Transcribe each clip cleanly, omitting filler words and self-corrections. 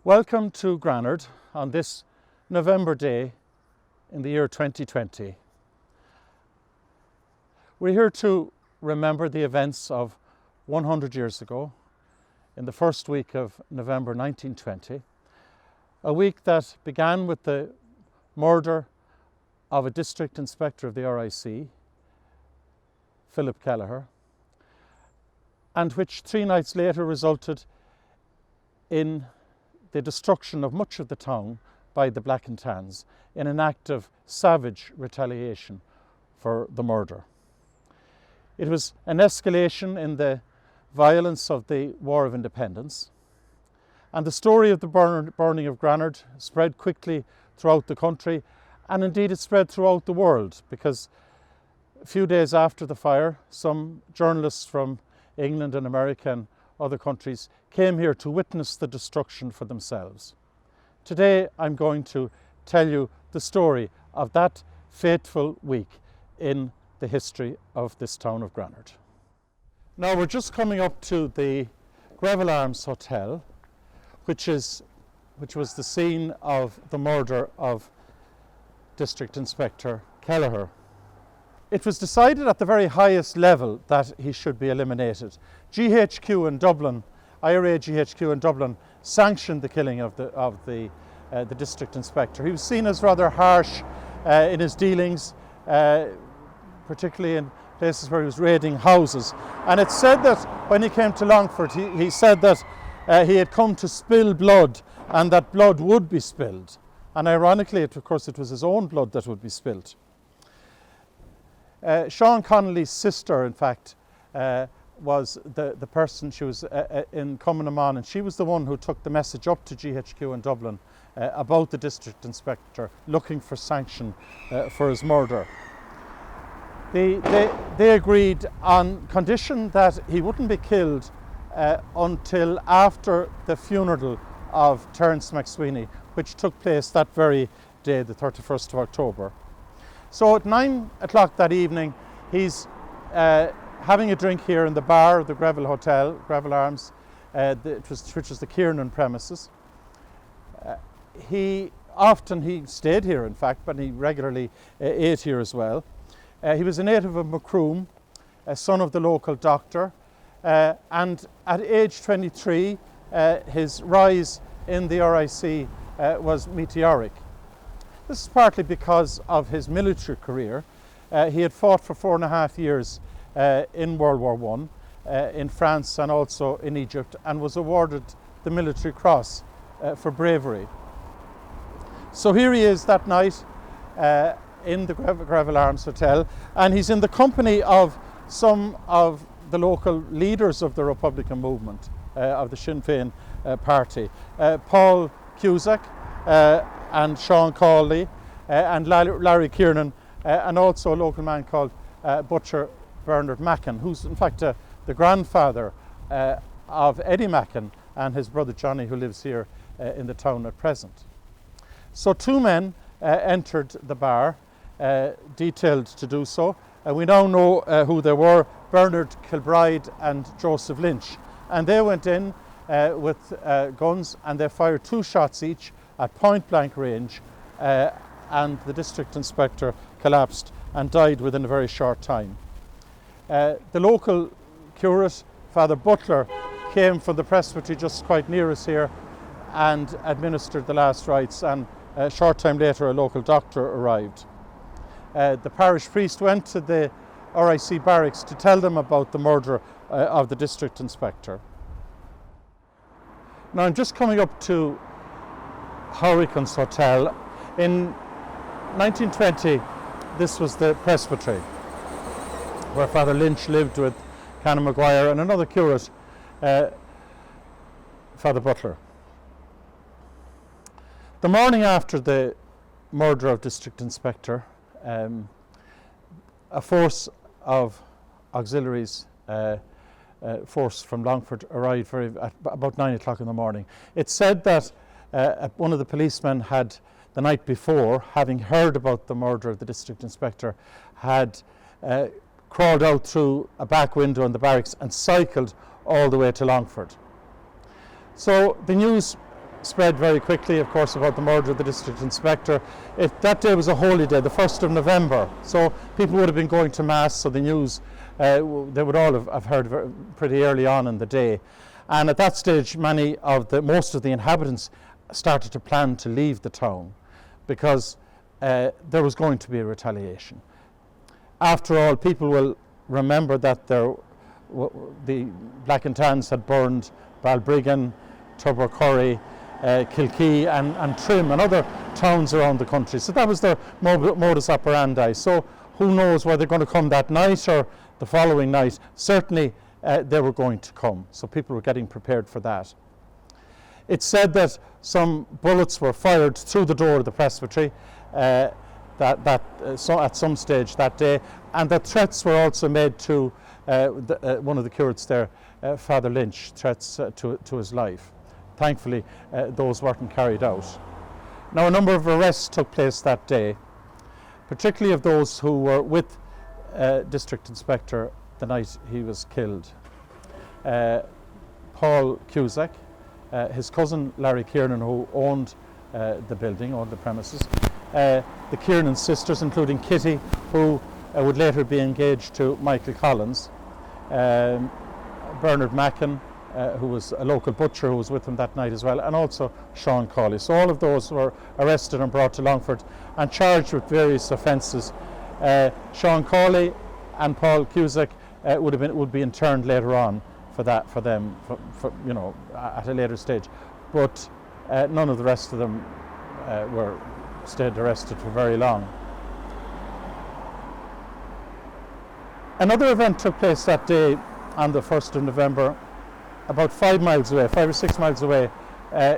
Welcome to Granard on this November day in the year 2020. We're here to remember the events of 100 years ago in the first week of November 1920, a week that began with the murder of a district inspector of the RIC, Philip Kelleher, and which 3 nights later resulted in the destruction of much of the town by the Black and Tans in an act of savage retaliation for the murder. It was an escalation in the violence of the War of Independence, and the story of the burning of Granard spread quickly throughout the country, and indeed it spread throughout the world, because a few days after the fire, some journalists from England and America and other countries came here to witness the destruction for themselves. Today I'm going to tell you the story of that fateful week in the history of this town of Granard. Now we're just coming up to the Greville Arms Hotel, which was the scene of the murder of District Inspector Kelleher. It was decided at the very highest level that he should be eliminated. GHQ in Dublin, IRA GHQ in Dublin, sanctioned the killing of the district inspector. He was seen as rather harsh in his dealings, particularly in places where he was raiding houses. And it's said that when he came to Longford, he said that he had come to spill blood, and that blood would be spilled. And ironically, of course, it was his own blood that would be spilled. Sean Connolly's sister, in fact, was the person. She was in Cumann, and she was the one who took the message up to GHQ in Dublin about the district inspector looking for sanction for his murder. They agreed on condition that he wouldn't be killed until after the funeral of Terence McSweeney, which took place that very day, the 31st of October. So at 9 o'clock that evening, he's having a drink here in the bar of the Greville Hotel, Greville Arms, which was the Kiernan premises. He stayed here, in fact, but he regularly ate here as well. He was a native of Macroom, a son of the local doctor, and at age 23, his rise in the RIC was meteoric. This is partly because of his military career. He had fought for 4.5 years in World War I in France and also in Egypt, and was awarded the Military Cross for bravery. So here he is that night in the Greville Arms Hotel, and he's in the company of some of the local leaders of the Republican movement, of the Sinn Féin party. Paul Cusack, and Sean Cawley, and Larry Kiernan, and also a local man called Butcher Bernard Mackin, who's in fact the grandfather of Eddie Mackin and his brother Johnny, who lives here in the town at present. So 2 men entered the bar, detailed to do so. We now know who they were: Bernard Kilbride and Joseph Lynch. And they went in with guns, and they fired 2 shots each at point blank range, and the district inspector collapsed and died within a very short time. The local curate, Father Butler, came from the presbytery just quite near us here and administered the last rites, and a short time later a local doctor arrived. The parish priest went to the RIC barracks to tell them about the murder of the district inspector. Now I'm just coming up to Hurricane's Hotel. In 1920, this was the presbytery where Father Lynch lived with Canon Maguire and another curate, Father Butler. The morning after the murder of District Inspector, a force of auxiliaries, force from Longford, arrived at about 9 o'clock in the morning. It's said that one of the policemen had, the night before, having heard about the murder of the district inspector, had crawled out through a back window in the barracks and cycled all the way to Longford. So the news spread very quickly, of course, about the murder of the district inspector. That day was a holy day, the 1st of November, so people would have been going to Mass, so the news, they would all have heard pretty early on in the day. And at that stage, most of the inhabitants started to plan to leave the town because there was going to be a retaliation. After all, people will remember that the Black and Tans had burned Balbriggan, Tubbercurry, Kilkee and Trim and other towns around the country. So that was their modus operandi. So who knows whether they're going to come that night or the following night. Certainly they were going to come. So people were getting prepared for that. It's said that some bullets were fired through the door of the presbytery so at some stage that day, and that threats were also made to one of the curates there, Father Lynch, threats to his life. Thankfully, those weren't carried out. Now, a number of arrests took place that day, particularly of those who were with District Inspector the night he was killed. Paul Cusack, his cousin Larry Kiernan, who owned the building, owned the premises, the Kiernan sisters, including Kitty, who would later be engaged to Michael Collins, Bernard Mackin, who was a local butcher who was with him that night as well, and also Sean Cawley. So all of those were arrested and brought to Longford and charged with various offences. Sean Cawley and Paul Cusack would be interned later on for them, at a later stage. But none of the rest of them stayed arrested for very long. Another event took place that day on the 1st of November, about 5 or 6 miles away,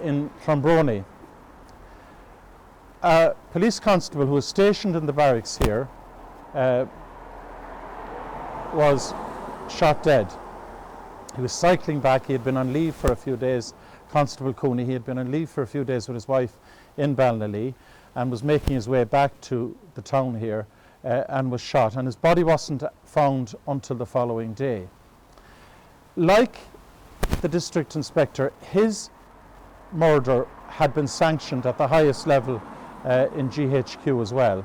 in Clonbrony. A police constable who was stationed in the barracks here was shot dead. He was cycling back. He had been on leave for a few days. Constable Cooney, he had been on leave for a few days with his wife in Ballinallee and was making his way back to the town here and was shot, and his body wasn't found until the following day. Like the district inspector, his murder had been sanctioned at the highest level in GHQ as well.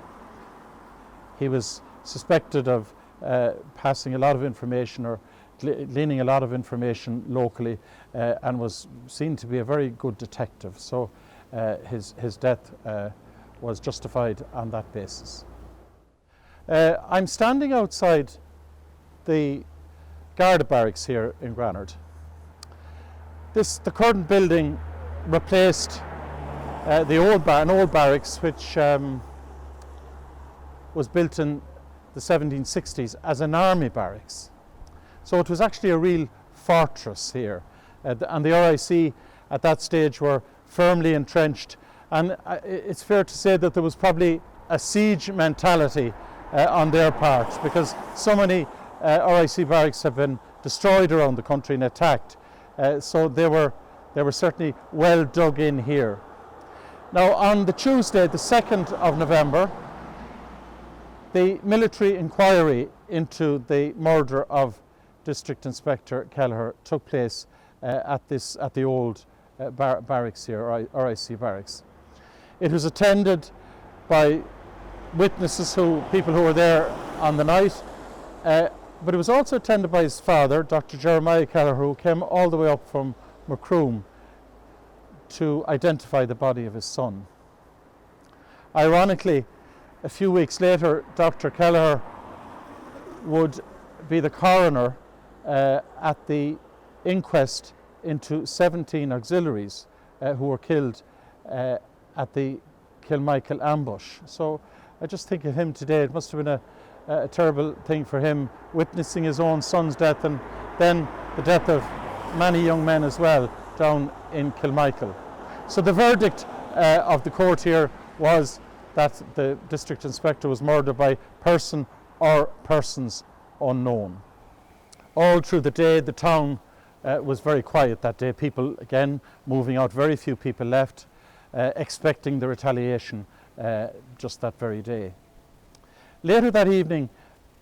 He was suspected of passing a lot of information or gleaning a lot of information locally and was seen to be a very good detective. So his death was justified on that basis. I'm standing outside the Garda barracks here in Granard. The current building replaced an old barracks which was built in the 1760s as an army barracks. So it was actually a real fortress here. And the RIC at that stage were firmly entrenched. And it's fair to say that there was probably a siege mentality on their part, because so many RIC barracks have been destroyed around the country and attacked. So they were certainly well dug in here. Now, on the Tuesday, the 2nd of November, the military inquiry into the murder of District Inspector Kelleher took place at the old barracks here, RIC barracks. It was attended by witnesses, people who were there on the night, but it was also attended by his father, Dr. Jeremiah Kelleher, who came all the way up from Macroom to identify the body of his son. Ironically, a few weeks later, Dr. Kelleher would be the coroner at the inquest into 17 auxiliaries who were killed at the Kilmichael ambush. So I just think of him today. It must have been a terrible thing for him, witnessing his own son's death and then the death of many young men as well down in Kilmichael. So the verdict of the court here was that the district inspector was murdered by person or persons unknown. All through the day, the town was very quiet that day. People, again, moving out, very few people left, expecting the retaliation just that very day. Later that evening,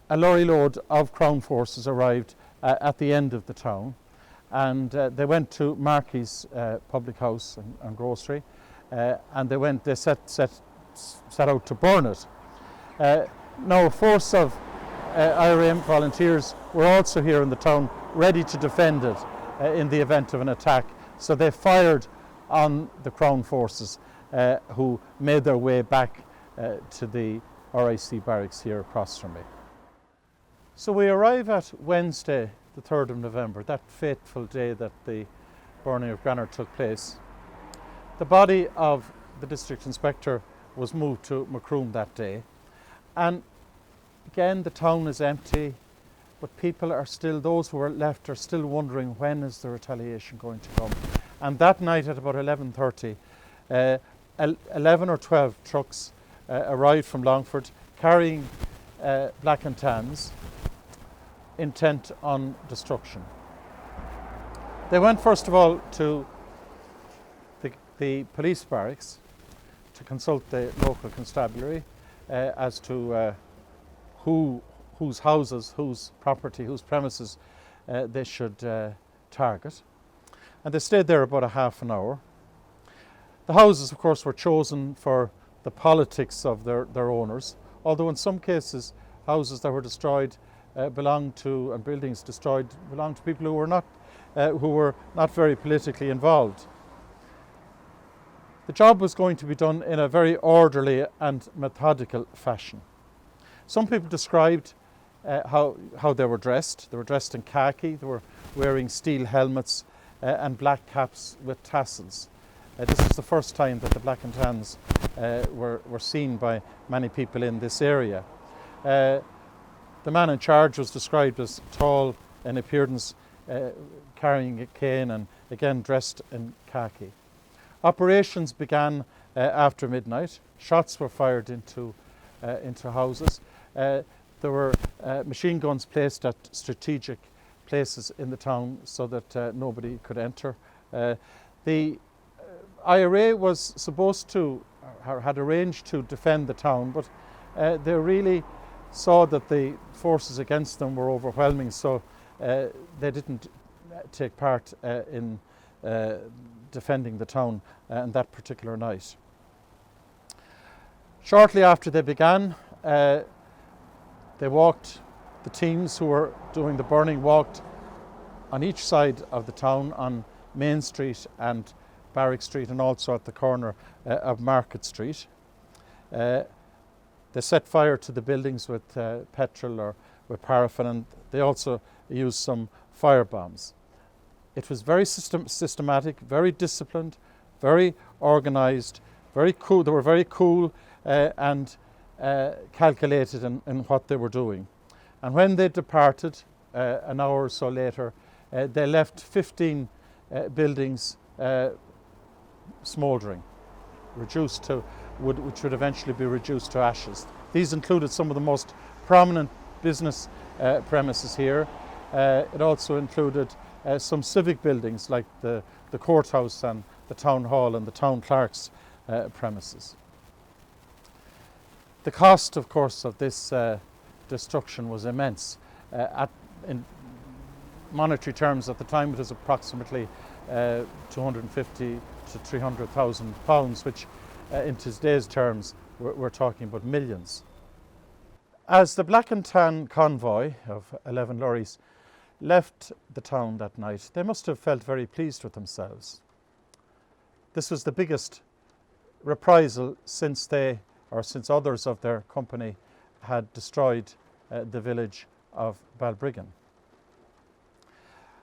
a lorry load of Crown forces arrived at the end of the town, and they went to Markey's public house and grocery, and they set out to burn it. Now a force of IRA volunteers were also here in the town, ready to defend it in the event of an attack. So they fired on the Crown forces, who made their way back to the RIC barracks here across from me. So we arrive at Wednesday, the 3rd of November, that fateful day that the burning of Granard took place. The body of the district inspector was moved to Macroom that day, and again the town is empty, but people are still, those who are left are still wondering, when is the retaliation going to come? And that night at about 11:30, 11 or 12 trucks arrived from Longford carrying black and tans, intent on destruction. They went first of all to the police barracks to consult the local constabulary as to whose houses, whose property, whose premises they should target. And they stayed there about a half an hour. The houses, of course, were chosen for the politics of their owners, although in some cases houses that were destroyed and buildings destroyed belonged to people who were not very politically involved. The job was going to be done in a very orderly and methodical fashion. Some people described how they were dressed. They were dressed in khaki, they were wearing steel helmets and black caps with tassels. This is the first time that the black and tans were seen by many people in this area. The man in charge was described as tall in appearance, carrying a cane and again dressed in khaki. Operations began after midnight. Shots were fired into houses. There were machine guns placed at strategic places in the town so that nobody could enter. The IRA was supposed to, or had arranged to defend the town, but they really saw that the forces against them were overwhelming, so they didn't take part in defending the town on that particular night. Shortly after they began, the teams who were doing the burning walked on each side of the town, on Main Street and Barrack Street, and also at the corner of Market Street. They set fire to the buildings with petrol or with paraffin, and they also used some fire bombs. It was very systematic, very disciplined, very organised, very cool. They were very cool and calculated in what they were doing. And when they departed, an hour or so later, they left 15 buildings smouldering, which would eventually be reduced to ashes. These included some of the most prominent business premises here. It also included some civic buildings like the courthouse and the town hall and the town clerk's premises. The cost, of course, of this destruction was immense. In monetary terms, at the time, it was approximately 250 to 300,000 pounds, which in today's terms, we're talking about millions. As the black and tan convoy of 11 lorries left the town that night, they must have felt very pleased with themselves. This was the biggest reprisal since others of their company had destroyed the village of Balbriggan.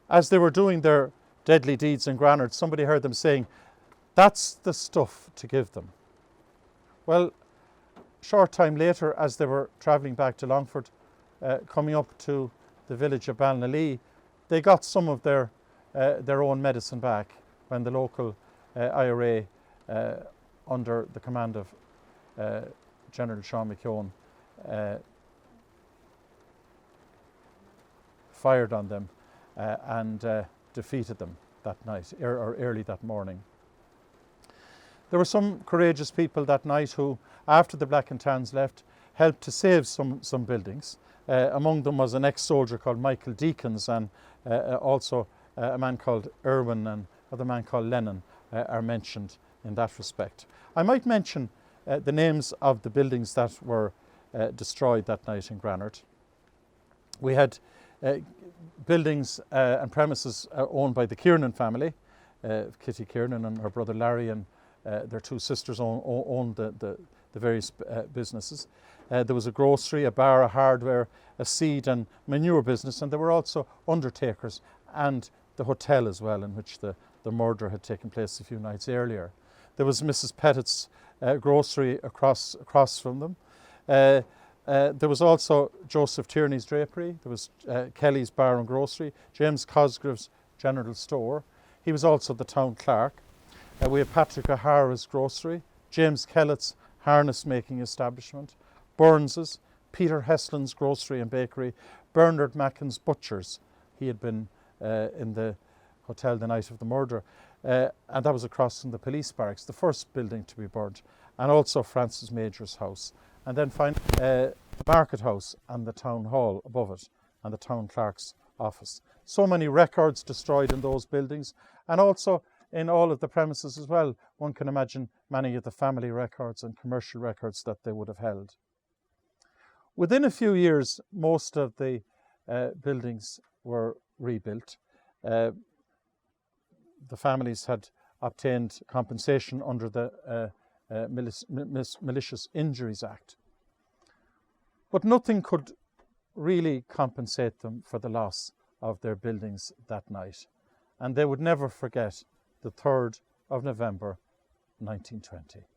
As they were doing their deadly deeds in Granard, somebody heard them saying, "That's the stuff to give them." Well, a short time later, as they were travelling back to Longford, coming up to the village of Balnalee, they got some of their own medicine back when the local IRA, under the command of General Sean McKeown, fired on them and defeated them that night, or early that morning. There were some courageous people that night who, after the Black and Tans left, helped to save some buildings. Among them was an ex-soldier called Michael Deakins, and also a man called Irwin and another man called Lennon are mentioned in that respect. I might mention the names of the buildings that were destroyed that night in Granard. We had buildings and premises owned by the Kiernan family. Kitty Kiernan and her brother Larry and their two sisters owned the various businesses. There was a grocery, a bar, a hardware, a seed and manure business, and there were also undertakers and the hotel as well, in which the murder had taken place a few nights earlier. There was Mrs. Pettit's grocery across from them. There was also Joseph Tierney's drapery. There was Kelly's bar and grocery, James Cosgrave's general store. He was also the town clerk. We had Patrick O'Hara's grocery, James Kellett's harness making establishment, Burns's, Peter Heslin's grocery and bakery, Bernard Mackin's butchers. He had been in the hotel the night of the murder, and that was across from the police barracks, the first building to be burnt, and also Francis Major's house. And then finally the market house and the town hall above it, and the town clerk's office. So many records destroyed in those buildings, and also in all of the premises as well. One can imagine many of the family records and commercial records that they would have held. Within a few years, most of the buildings were rebuilt. The families had obtained compensation under the Malicious Injuries Act. But nothing could really compensate them for the loss of their buildings that night. And they would never forget the 3rd of November 1920.